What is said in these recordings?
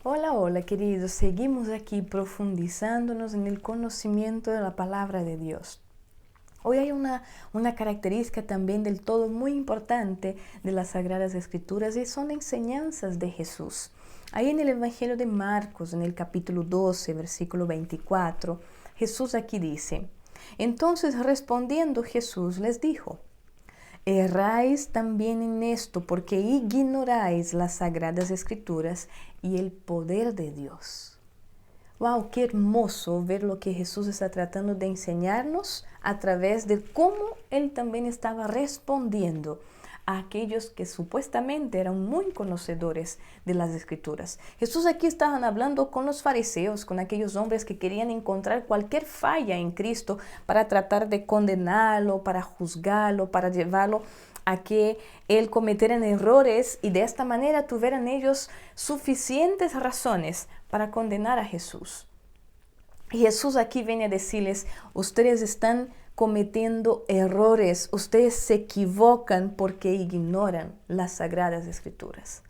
Hola, hola queridos, seguimos aquí profundizándonos en el conocimiento de la palabra de Dios. Hoy hay una característica también del todo muy importante de las Sagradas Escrituras y son enseñanzas de Jesús. Ahí en el Evangelio de Marcos, en el capítulo 12, versículo 24, Jesús aquí dice: Entonces respondiendo Jesús les dijo: Erráis también en esto, porque ignoráis las Sagradas Escrituras y el poder de Dios. ¡Wow! ¡Qué hermoso ver lo que Jesús está tratando de enseñarnos a través de cómo Él también estaba respondiendo a aquellos que supuestamente eran muy conocedores de las Escrituras! Jesús aquí estaban hablando con los fariseos, con aquellos hombres que querían encontrar cualquier falla en Cristo para tratar de condenarlo, para juzgarlo, para llevarlo a que Él cometiera errores y de esta manera tuvieran ellos suficientes razones para condenar a Jesús. Y Jesús aquí viene a decirles: ustedes están cometiendo errores, ustedes se equivocan porque ignoran las Sagradas Escrituras.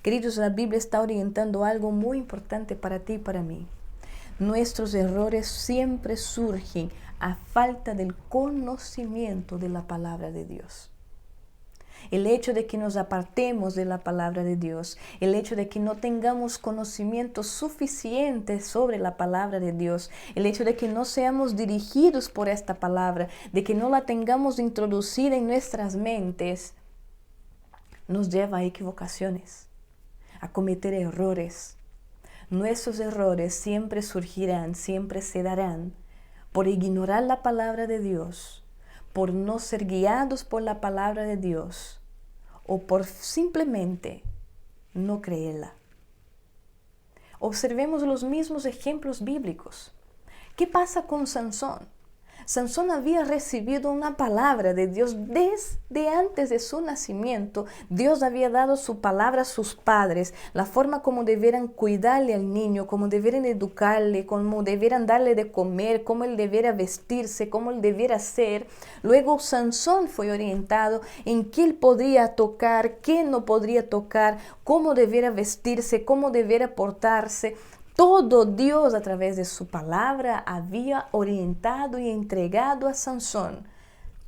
Queridos, la Biblia está orientando algo muy importante para ti y para mí. Nuestros errores siempre surgen a falta del conocimiento de la palabra de Dios. El hecho de que nos apartemos de la palabra de Dios, el hecho de que no tengamos conocimiento suficiente sobre la palabra de Dios, el hecho de que no seamos dirigidos por esta palabra, de que no la tengamos introducida en nuestras mentes, nos lleva a equivocaciones, a cometer errores. Nuestros errores siempre surgirán, siempre se darán por ignorar la palabra de Dios, por no ser guiados por la palabra de Dios o por simplemente no creerla. Observemos los mismos ejemplos bíblicos. ¿Qué pasa con Sansón? Sansón había recibido una palabra de Dios desde antes de su nacimiento. Dios había dado su palabra a sus padres, la forma como debieran cuidarle al niño, cómo debieran educarle, cómo debieran darle de comer, cómo él debiera vestirse, cómo él debiera ser. Luego Sansón fue orientado en qué él podría tocar, qué no podría tocar, cómo debiera vestirse, cómo debiera portarse. Todo Dios a través de su palabra había orientado y entregado a Sansón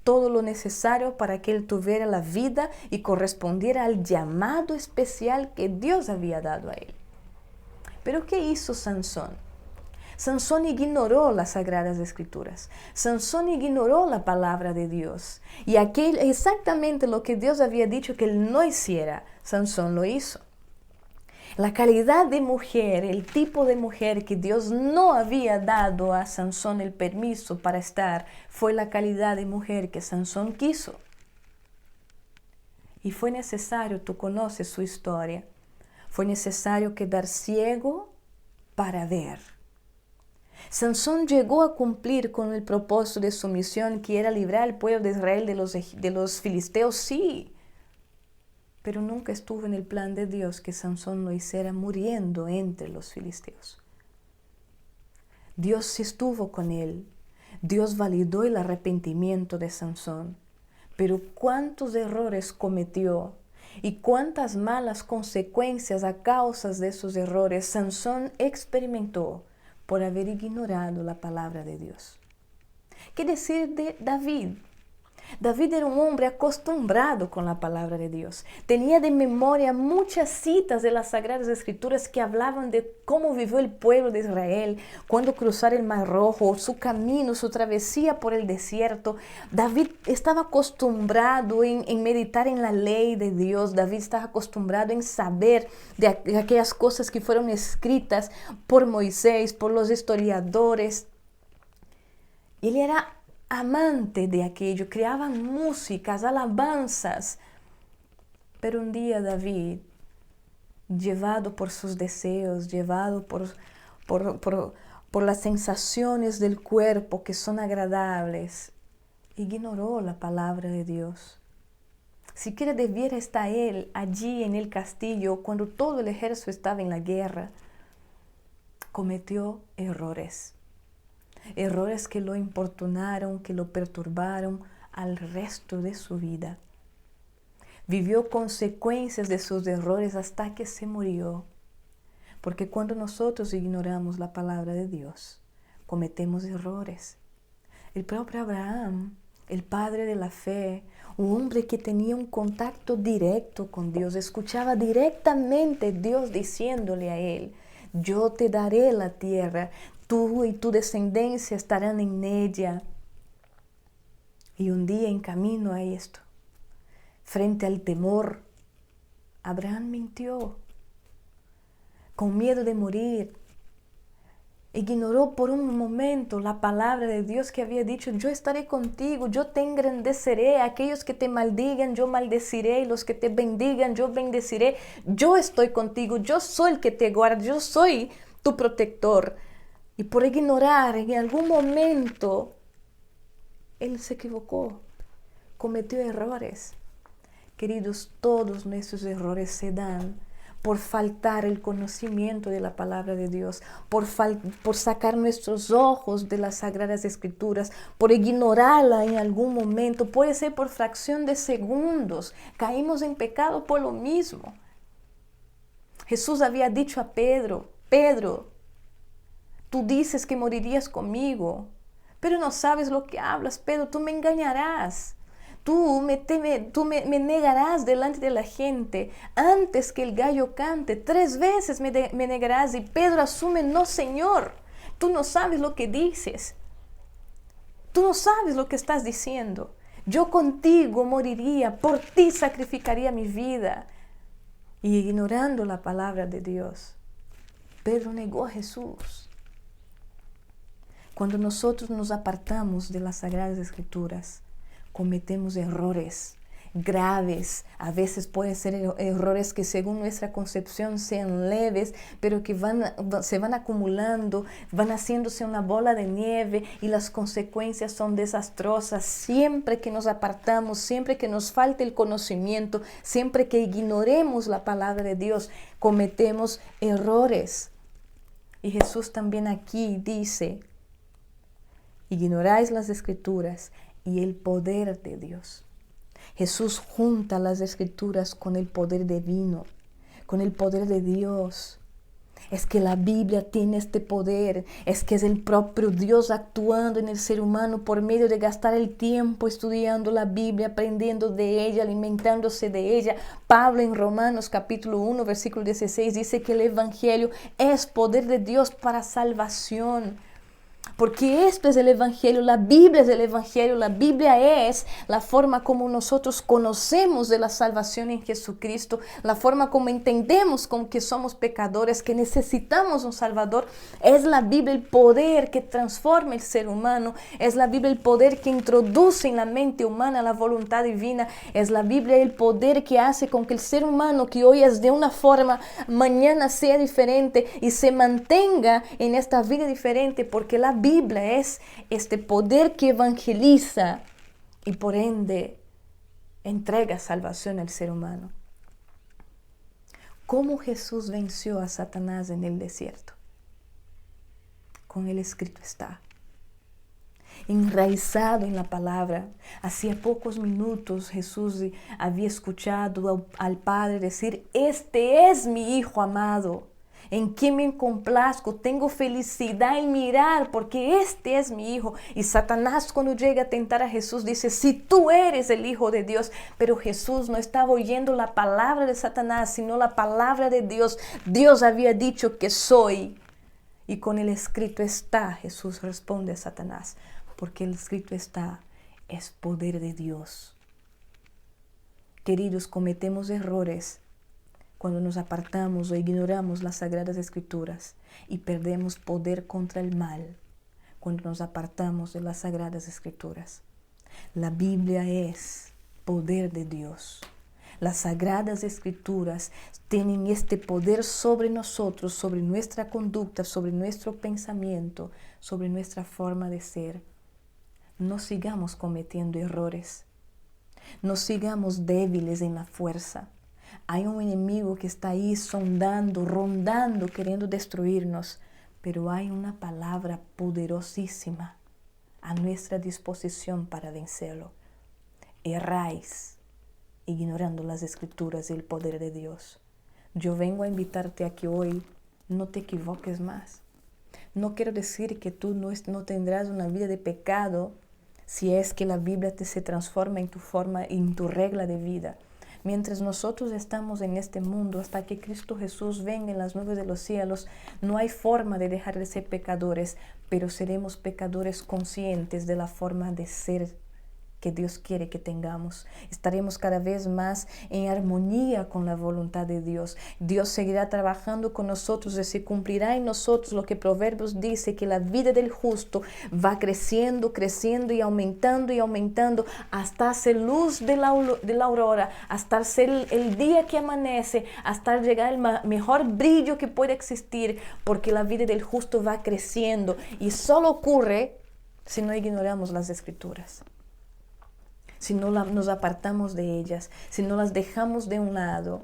todo lo necesario para que él tuviera la vida y correspondiera al llamado especial que Dios había dado a él. Pero ¿qué hizo Sansón? Sansón ignoró las Sagradas Escrituras. Sansón ignoró la palabra de Dios. Y exactamente lo que Dios había dicho que él no hiciera, Sansón lo hizo. La calidad de mujer, el tipo de mujer que Dios no había dado a Sansón el permiso para estar, fue la calidad de mujer que Sansón quiso. Y fue necesario, tú conoces su historia, fue necesario quedar ciego para ver. Sansón llegó a cumplir con el propósito de su misión, que era librar al pueblo de Israel de los filisteos, sí. Pero nunca estuvo en el plan de Dios que Sansón lo hiciera muriendo entre los filisteos. Dios sí estuvo con él. Dios validó el arrepentimiento de Sansón. Pero cuántos errores cometió y cuántas malas consecuencias a causa de esos errores Sansón experimentó por haber ignorado la palabra de Dios. ¿Qué decir de David? David era un hombre acostumbrado con la palabra de Dios. Tenía de memoria muchas citas de las Sagradas Escrituras que hablaban de cómo vivió el pueblo de Israel cuando cruzar el Mar Rojo, su camino, su travesía por el desierto. David estaba acostumbrado en meditar en la ley de Dios. David estaba acostumbrado en saber de aquellas cosas que fueron escritas por Moisés, por los historiadores. Él era amante de aquello, creaban músicas, alabanzas. Pero un día David, llevado por sus deseos, llevado por las sensaciones del cuerpo que son agradables, ignoró la palabra de Dios. Siquiera debiera estar él allí en el castillo cuando todo el ejército estaba en la guerra. Cometió errores. Errores que lo importunaron, que lo perturbaron al resto de su vida. Vivió consecuencias de sus errores hasta que se murió. Porque cuando nosotros ignoramos la palabra de Dios, cometemos errores. El propio Abraham, el padre de la fe, un hombre que tenía un contacto directo con Dios, escuchaba directamente Dios diciéndole a él: yo te daré la tierra, tú y tu descendencia estarán en ella. Y un día en camino a esto, frente al temor, Abraham mintió, con miedo de morir. Ignoró por un momento la palabra de Dios que había dicho: yo estaré contigo, yo te engrandeceré, aquellos que te maldigan, yo maldeciré, y los que te bendigan, yo bendeciré. Yo estoy contigo, yo soy el que te guarda, yo soy tu protector. Y por ignorar, en algún momento, él se equivocó, cometió errores. Queridos, todos nuestros errores se dan por faltar el conocimiento de la palabra de Dios, por sacar nuestros ojos de las Sagradas Escrituras, por ignorarla en algún momento. Puede ser por fracción de segundos. Caímos en pecado por lo mismo. Jesús había dicho a Pedro: Pedro, tú dices que morirías conmigo, pero no sabes lo que hablas, Pedro, tú me engañarás. Tú me negarás delante de la gente. Antes que el gallo cante, 3 veces me negarás. Y Pedro asume: no, Señor, tú no sabes lo que dices. Tú no sabes lo que estás diciendo. Yo contigo moriría, por ti sacrificaría mi vida. Y ignorando la palabra de Dios, Pedro negó a Jesús. Cuando nosotros nos apartamos de las Sagradas Escrituras, cometemos errores graves. A veces pueden ser errores que según nuestra concepción sean leves, pero que se van acumulando, van haciéndose una bola de nieve y las consecuencias son desastrosas. Siempre que nos apartamos, siempre que nos falte el conocimiento, siempre que ignoremos la palabra de Dios, cometemos errores. Y Jesús también aquí dice: ignoráis las Escrituras y el poder de Dios. Jesús junta las Escrituras con el poder divino, con el poder de Dios. Es que la Biblia tiene este poder, es que es el propio Dios actuando en el ser humano por medio de gastar el tiempo estudiando la Biblia, aprendiendo de ella, alimentándose de ella. Pablo en Romanos capítulo 1, versículo 16 dice que el Evangelio es poder de Dios para salvación. Porque esto es el Evangelio, la Biblia es el Evangelio, la Biblia es la forma como nosotros conocemos de la salvación en Jesucristo, la forma como entendemos como que somos pecadores, que necesitamos un Salvador. Es la Biblia el poder que transforma el ser humano, es la Biblia el poder que introduce en la mente humana la voluntad divina, es la Biblia el poder que hace con que el ser humano que hoy es de una forma, mañana sea diferente y se mantenga en esta vida diferente, porque la Biblia es este poder que evangeliza y por ende entrega salvación al ser humano. ¿Cómo Jesús venció a Satanás en el desierto? Con el escrito está. Enraizado en la palabra. Hacía pocos minutos Jesús había escuchado al Padre decir: este es mi Hijo amado, en quien me complazco, tengo felicidad en mirar, porque este es mi Hijo. Y Satanás, cuando llega a tentar a Jesús, dice: si tú eres el Hijo de Dios. Pero Jesús no estaba oyendo la palabra de Satanás, sino la palabra de Dios. Dios había dicho que soy. Y con el escrito está, Jesús responde a Satanás, porque el escrito está, es poder de Dios. Queridos, cometemos errores cuando nos apartamos o ignoramos las Sagradas Escrituras y perdemos poder contra el mal cuando nos apartamos de las Sagradas Escrituras. La Biblia es poder de Dios. Las Sagradas Escrituras tienen este poder sobre nosotros, sobre nuestra conducta, sobre nuestro pensamiento, sobre nuestra forma de ser. No sigamos cometiendo errores. No sigamos débiles en la fuerza. Hay un enemigo que está ahí sondando, rondando, queriendo destruirnos, pero hay una palabra poderosísima a nuestra disposición para vencerlo. Erráis, ignorando las Escrituras y el poder de Dios. Yo vengo a invitarte a que hoy no te equivoques más. No quiero decir que tú no tendrás una vida de pecado si es que la Biblia se transforma en tu forma, en tu regla de vida. Mientras nosotros estamos en este mundo, hasta que Cristo Jesús venga en las nubes de los cielos, no hay forma de dejar de ser pecadores, pero seremos pecadores conscientes de la forma de ser que Dios quiere que tengamos. Estaremos cada vez más en armonía con la voluntad de Dios. Dios seguirá trabajando con nosotros y se cumplirá en nosotros lo que Proverbios dice, que la vida del justo va creciendo, creciendo y aumentando hasta ser luz de la aurora, hasta ser el día que amanece, hasta llegar al mejor brillo que puede existir, porque la vida del justo va creciendo y solo ocurre si no ignoramos las Escrituras. Si no nos apartamos de ellas, si no las dejamos de un lado.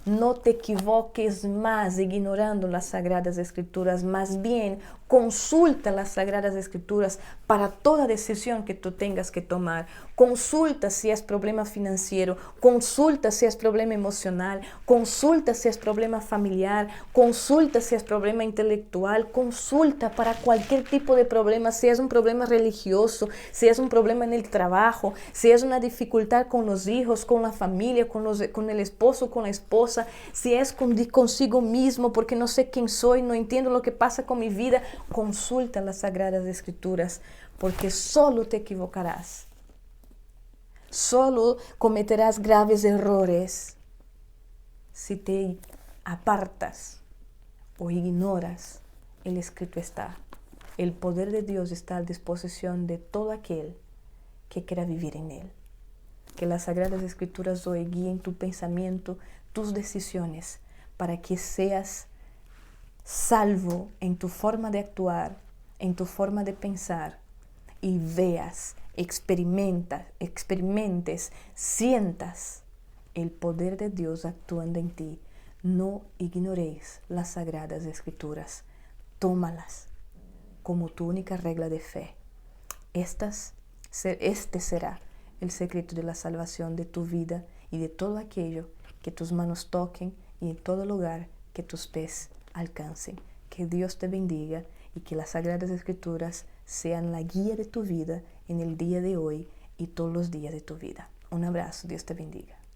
No te equivoques más ignorando las Sagradas Escrituras, más bien consulta las Sagradas Escrituras para toda decisión que tú tengas que tomar. Consulta si es problema financiero, consulta si es problema emocional, consulta si es problema familiar, consulta si es problema intelectual, consulta para cualquier tipo de problema, si es un problema religioso, si es un problema en el trabajo, si es una dificultad con los hijos, con la familia, con el esposo, con la esposa, si es consigo mismo, porque no sé quién soy, no entiendo lo que pasa con mi vida. Consulta las Sagradas Escrituras, porque solo te equivocarás. Solo cometerás graves errores si te apartas o ignoras el escrito está. El poder de Dios está a disposición de todo aquel que quiera vivir en él. Que las Sagradas Escrituras hoy guíen tu pensamiento, tus decisiones, para que seas salvo en tu forma de actuar, en tu forma de pensar, y veas, experimentes, sientas el poder de Dios actuando en ti. No ignoréis las Sagradas Escrituras, tómalas como tu única regla de fe. Este será el secreto de la salvación de tu vida y de todo aquello que tus manos toquen y en todo lugar que tus pies alcancen. Que Dios te bendiga y que las Sagradas Escrituras sean la guía de tu vida en el día de hoy y todos los días de tu vida. Un abrazo, Dios te bendiga.